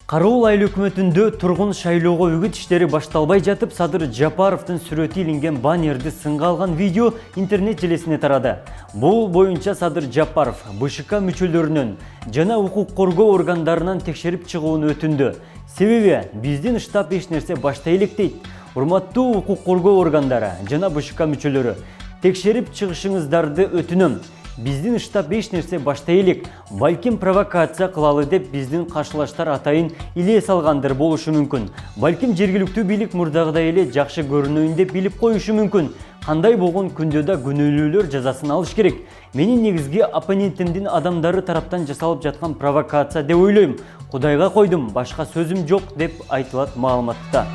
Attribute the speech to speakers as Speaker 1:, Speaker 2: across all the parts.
Speaker 1: Кароол айыл өкмөтүндө тургун шайлоого үгүт иштери башталбай жатып, Садыр Жапаровдун сүрөтү илинген баннерди сынга алган видео интернет желесине тарады. Бул боюнча Садыр Жапаров БШК мүчөлөрүнөн жана укук коргоо органдарынан текшерип чыгууну өтүндү. Себеби биздин штаб эч нерсе баштай элек дейт. Урматтуу укук коргоо органдары жана БШК мүчөлөрү, текшерип чыгышыңыздарды өтүнөм. Биздин штаб эч нерсе баштай элек, балким провокация кылалы деп биздин каршылаштар атайын иле салгандыр болушу мүмкүн. Балким жергиликтүү бийлик мурдагыдай эле жакшы көрүнөйүн деп билип коюшу мүмкүн. Кандай болгон күндө да күнөөлүүлөр жазасын алыш керек. Менин негизги оппонентимдин адамдары тараптан жасалып жаткан провокация деп ойлойм. Кудайга койдум, башка сөзүм жок деп айтылат маалыматта.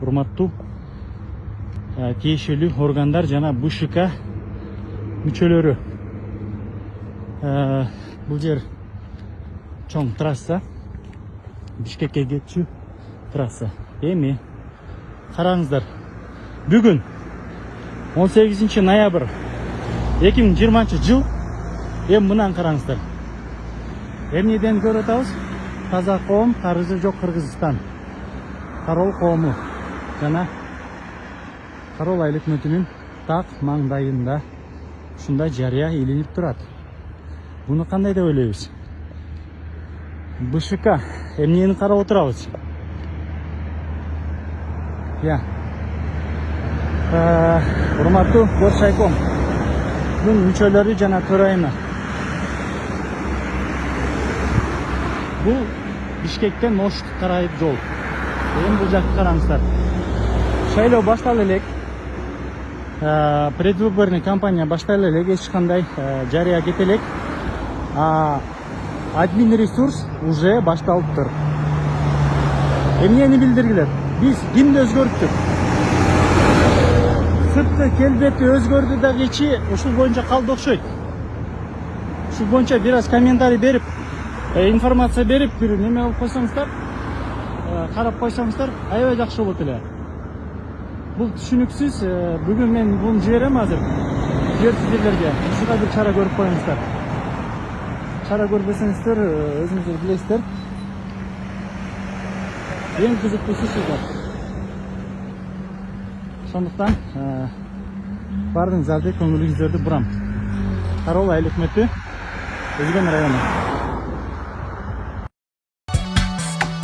Speaker 2: Урматтуу тиешелүү органдар жана БШК мүчөлөрү. Бул жер чоң трасса, Бишкекке кетчү трасса. Эми караңыздар. Бүгүн 18 ноябрь 2020 жыл. Эми мынан караңыздар. Эмнеден көрүп атабыз? Таза коом, карызы жок Кыргызстан. Кароол коому жана Кароол айыл өкмөтүнүн так маңдайында ушундай жарыя илинип турат. Буну кандай деп ойлойбуз? БШК эмнени карап отурабыз? Урматтуу Горшайком мүчөлөрү жана төрайымы. Бул Бишкектен Ош карай жол. Эми бул жакка караңыздар. Шайлоо башталды элек. Предвыборный кампания башталды элек, эч кандай жарыя кете элек. Админ ресурс уже башталыптыр. Эмнени билдиргилер? Биз кимди өзгөрттүк? Сырткы келбети өзгөрдү да кечи ушул боюнча калды окшойт. Ушул боюнча бир аз комментарий берип, информация берип, бир неме болуп койсоңуздар, карап койсоңуздар, аябай жакшы болот эле. Бул түшүнүксүз. Бүгүн мен буну жиберем азыр. Жерлерге ушуга бир чара көрүп коюңуздар. Чара көрбөсөңүздөр, өзүңүздөр билесиздер. Эң кызыктуусу ушул. Ошондуктан баарыңыздарды көңүлүңүздөрдү бурам. Кароол айыл өкмөтү, Өзгөн району.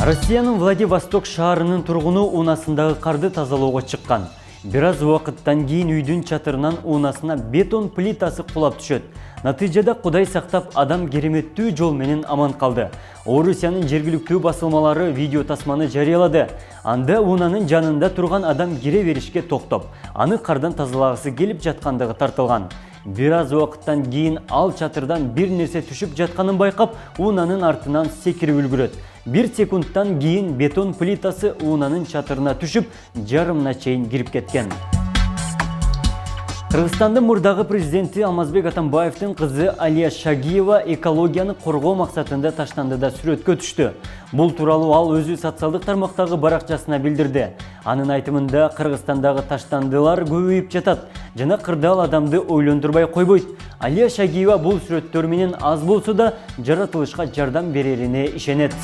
Speaker 1: Россиянын Владивосток шаарынын тургуну уунасындагы карды тазалоого чыккан. Бир аз убакыттан кийин үйдүн чатырынан уунасына бетон плитасы кулап түшөт. Натыйжада Кудай сактап адам кереметтүү жол менен аман калды. Орусиянын жергиликтүү басылмалары видео тасманы жарыялады. Анда уунанын жанында турган адам кире беришке токтоп, аны кардан тазалагысы келип жаткандыгы тартылган. Бир аз убакыттан кийин ал чатырдан бир нерсе түшүп жатканын байкап, уунанын артынан секирип үлгүрөт. 1 секундтан кийин бетон плитасы уунанын чатырына түшүп, жарымына чейин кирип кеткен. Кыргызстандын мурдагы президенти Алмазбек Атамбаевдин кызы Алия Шагиева экологияны коргоо максатында Таштандыда сүрөткө түштү. Бул тууралуу ал өзү социалдык тармактагы баракчасына билдирди. Анын айтымында Кыргызстандагы таштандылар көбөйүп жатат жана кырдаал адамды ойлондурбай койбойт. Алия Шагиева бул сүрөттөр менен аз болсо да жаратылышка жардам берерине ишенет.